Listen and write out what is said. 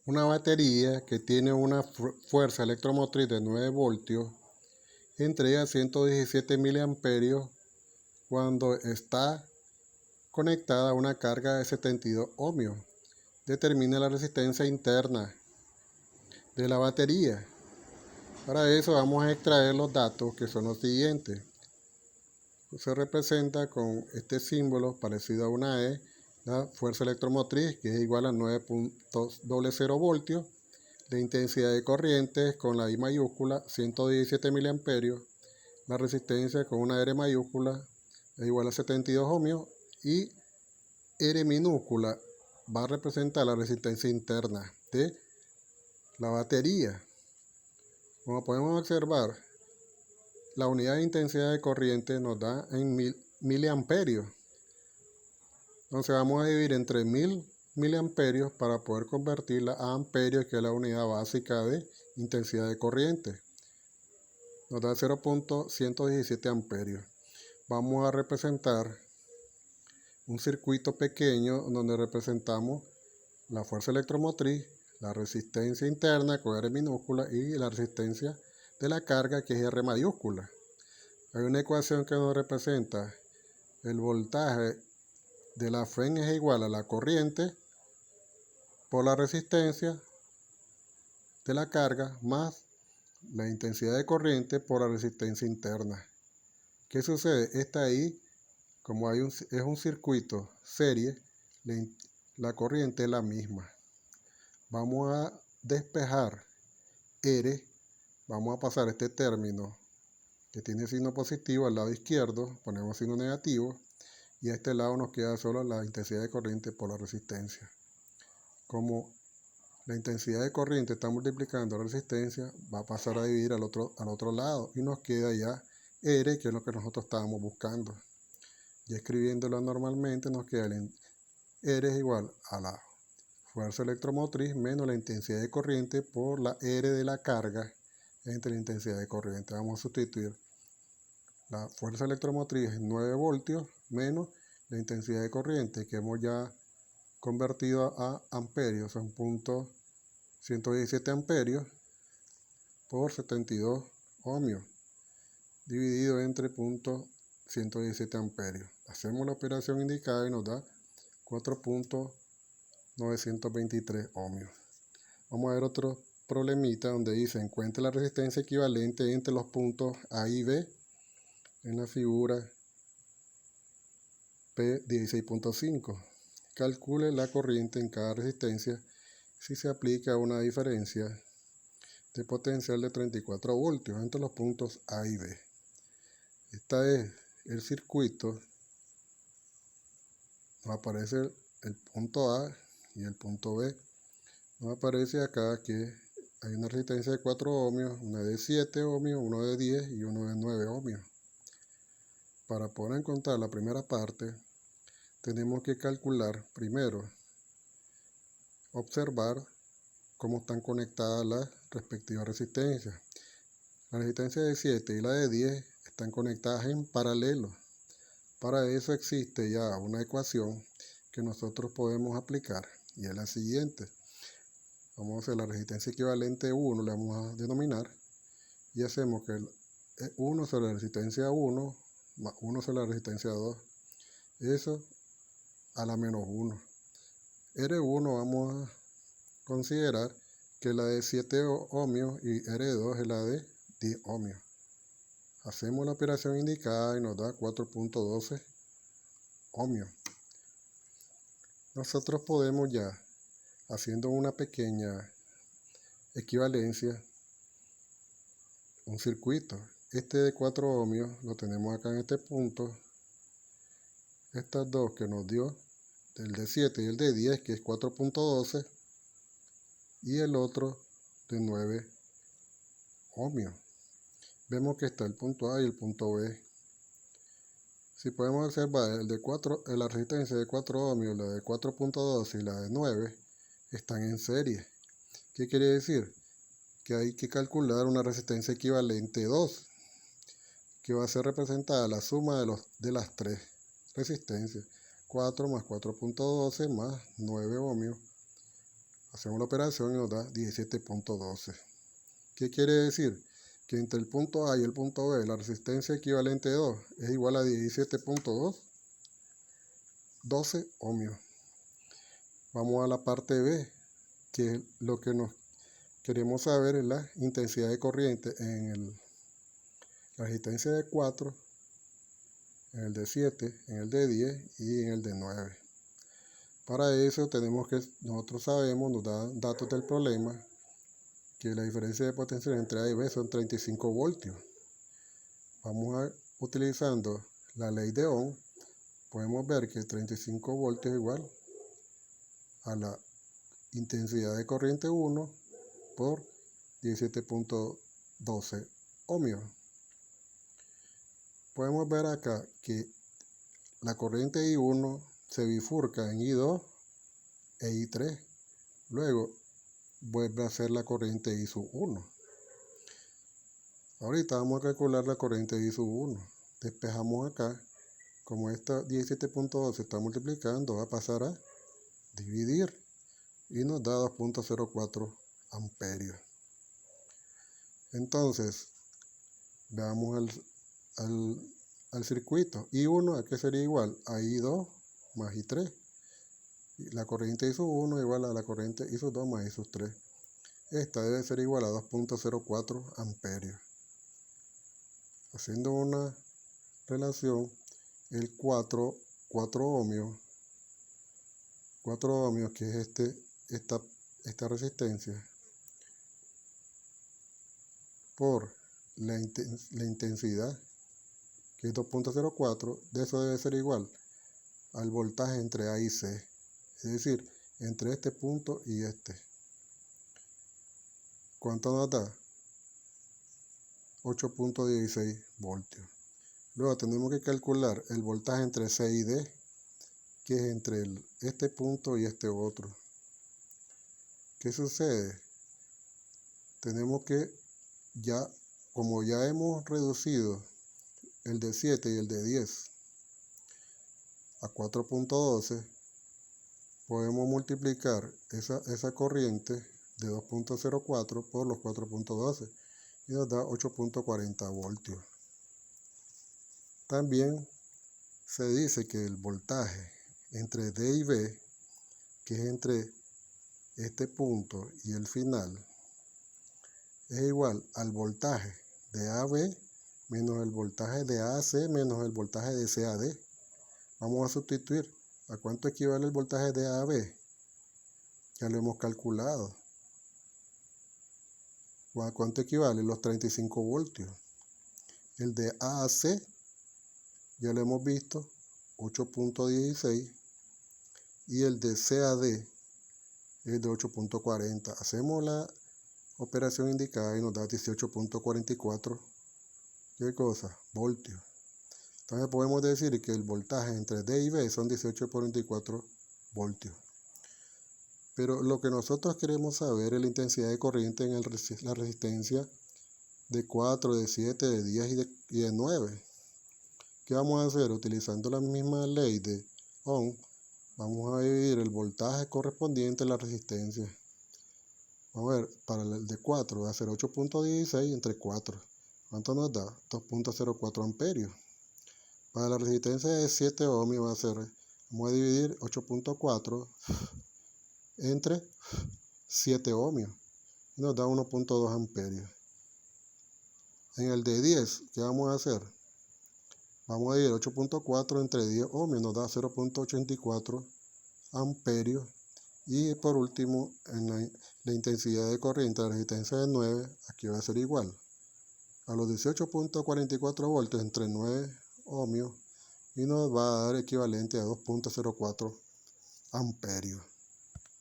Una batería que tiene una fuerza electromotriz de 9 voltios entrega 117 miliamperios cuando está conectada a una carga de 72 ohmios. Determina la resistencia interna de la batería. Para eso vamos a extraer los datos, que son los siguientes. Se representa con este símbolo parecido a una E, la fuerza electromotriz, que es igual a 9.00 voltios. La intensidad de corriente con la I mayúscula, 117 miliamperios. La resistencia con una R mayúscula es igual a 72 ohmios. Y R minúscula va a representar la resistencia interna de la batería. Como podemos observar, la unidad de intensidad de corriente nos da en miliamperios. Entonces vamos a dividir entre 1000 miliamperios para poder convertirla a amperios, que es la unidad básica de intensidad de corriente. Nos da 0.117 amperios. Vamos a representar un circuito pequeño donde representamos la fuerza electromotriz, la resistencia interna con R minúscula y la resistencia de la carga, que es R mayúscula. Hay una ecuación que nos representa el voltaje de la FEN es igual a la corriente por la resistencia de la carga más la intensidad de corriente por la resistencia interna. ¿Qué sucede? Esta ahí, como es un circuito serie, la corriente es la misma. Vamos a despejar R, vamos a pasar este término que tiene signo positivo al lado izquierdo, ponemos signo negativo, y a este lado nos queda solo la intensidad de corriente por la resistencia. Como la intensidad de corriente está multiplicando la resistencia, va a pasar a dividir al otro lado y nos queda ya R, que es lo que nosotros estábamos buscando. Y escribiéndolo normalmente nos queda R es igual a la fuerza electromotriz menos la intensidad de corriente por la R de la carga entre la intensidad de corriente. Vamos a sustituir la fuerza electromotriz en 9 voltios menos la intensidad de corriente, que hemos ya convertido a amperios, son .117 amperios por 72 ohmios, dividido entre .117 amperios. Hacemos la operación indicada y nos da 4.923 ohmios. Vamos a ver otro problemita donde dice: encuentre la resistencia equivalente entre los puntos A y B en la figura P16.5. Calcule la corriente en cada resistencia si se aplica una diferencia de potencial de 34 voltios entre los puntos A y B. Este es el circuito. Nos aparece el punto A y el punto B. Nos aparece acá que hay una resistencia de 4 ohmios, una de 7 ohmios, uno de 10 y uno de 9 ohmios. Para poder encontrar la primera parte, tenemos que calcular primero, observar cómo están conectadas las respectivas resistencias. La resistencia de 7 y la de 10 están conectadas en paralelo. Para eso existe ya una ecuación que nosotros podemos aplicar, y es la siguiente. Vamos a hacer la resistencia equivalente 1, le vamos a denominar, y hacemos que 1 sobre la resistencia 1 más 1 sobre la resistencia 2, eso a la menos 1. R1 vamos a considerar que la de 7 ohmios y R2 es la de 10 ohmios. Hacemos la operación indicada y nos da 4.12 ohmios. Nosotros podemos ya, haciendo una pequeña equivalencia, un circuito. Este de 4 ohmios lo tenemos acá en este punto. Estas dos que nos dio, el de 7 y el de 10, que es 4.12, y el otro de 9 ohmios. Vemos que está el punto A y el punto B. Si podemos observar, la resistencia de 4 ohmios, la de 4.12 y la de 9 están en serie. ¿Qué quiere decir? Que hay que calcular una resistencia equivalente 2, que va a ser representada la suma de las tres resistencias, 4 más 4.12 más 9 ohmios, Hacemos la operación y nos da 17.12. ¿Qué quiere decir? Que entre el punto A y el punto B la resistencia equivalente de 2 es igual a 17.12 ohmios. Vamos a la parte B, que lo que nos queremos saber es la intensidad de corriente en la resistencia de 4, en el de 7, en el de 10 y en el de 9. Para eso nosotros sabemos, nos dan datos del problema, que la diferencia de potencial entre A y B son 35 voltios. Utilizando la ley de Ohm, podemos ver que 35 voltios es igual a la intensidad de corriente 1 por 17.12 ohmios. Podemos ver acá que la corriente I1 se bifurca en I2 e I3. Luego vuelve a ser la corriente I1. Ahorita vamos a calcular la corriente I1. Despejamos acá. Como esta 17.12 está multiplicando, va a pasar a dividir y nos da 2.04 amperios. Entonces, veamos al circuito. I1, ¿a qué sería igual? A I2 más I3. Y la corriente I1 igual a la corriente I2 más I3. Esta debe ser igual a 2.04 amperios. Haciendo una relación, el 4 ohmios, que es esta resistencia, por la intensidad, que es 2.04, de eso debe ser igual al voltaje entre A y C, es decir, entre este punto y este. ¿Cuánto nos da? 8.16 voltios. Luego tenemos que calcular el voltaje entre C y D, que es entre este punto y este otro. ¿Qué sucede? Tenemos que, como ya hemos reducido el de 7 y el de 10 a 4.12, podemos multiplicar esa corriente de 2.04 por los 4.12 y nos da 8.40 voltios. También se dice que el voltaje entre D y B, que es entre este punto y el final, es igual al voltaje de AB menos el voltaje de AC menos el voltaje de CAD. Vamos a sustituir. ¿A cuánto equivale el voltaje de AB? Ya lo hemos calculado. ¿A cuánto equivale? Los 35 voltios. El de AC, ya lo hemos visto, 8.16. Y el de CAD es de 8.40. Hacemos la operación indicada y nos da 18.44. ¿Qué cosa? Voltios. Entonces podemos decir que el voltaje entre D y B son 18.44 voltios. Pero lo que nosotros queremos saber es la intensidad de corriente en la resistencia de 4, de 7, de 10 y de 9. ¿Qué vamos a hacer? Utilizando la misma ley de Ohm, vamos a dividir el voltaje correspondiente a la resistencia. Vamos a ver, para el de 4 va a ser 8.16 entre 4. ¿Cuánto nos da? 2.04 amperios. Para la resistencia de 7 ohmios va a ser, vamos a dividir 8.4 entre 7 ohmios. Y nos da 1.2 amperios. En el de 10, ¿qué vamos a hacer? Vamos a dividir 8.4 entre 10 ohmios, nos da 0.84 amperios. Y por último, en la intensidad de corriente de la resistencia de 9, aquí va a ser igual a los 18.44 voltios entre 9 ohmios y nos va a dar equivalente a 2.04 amperios.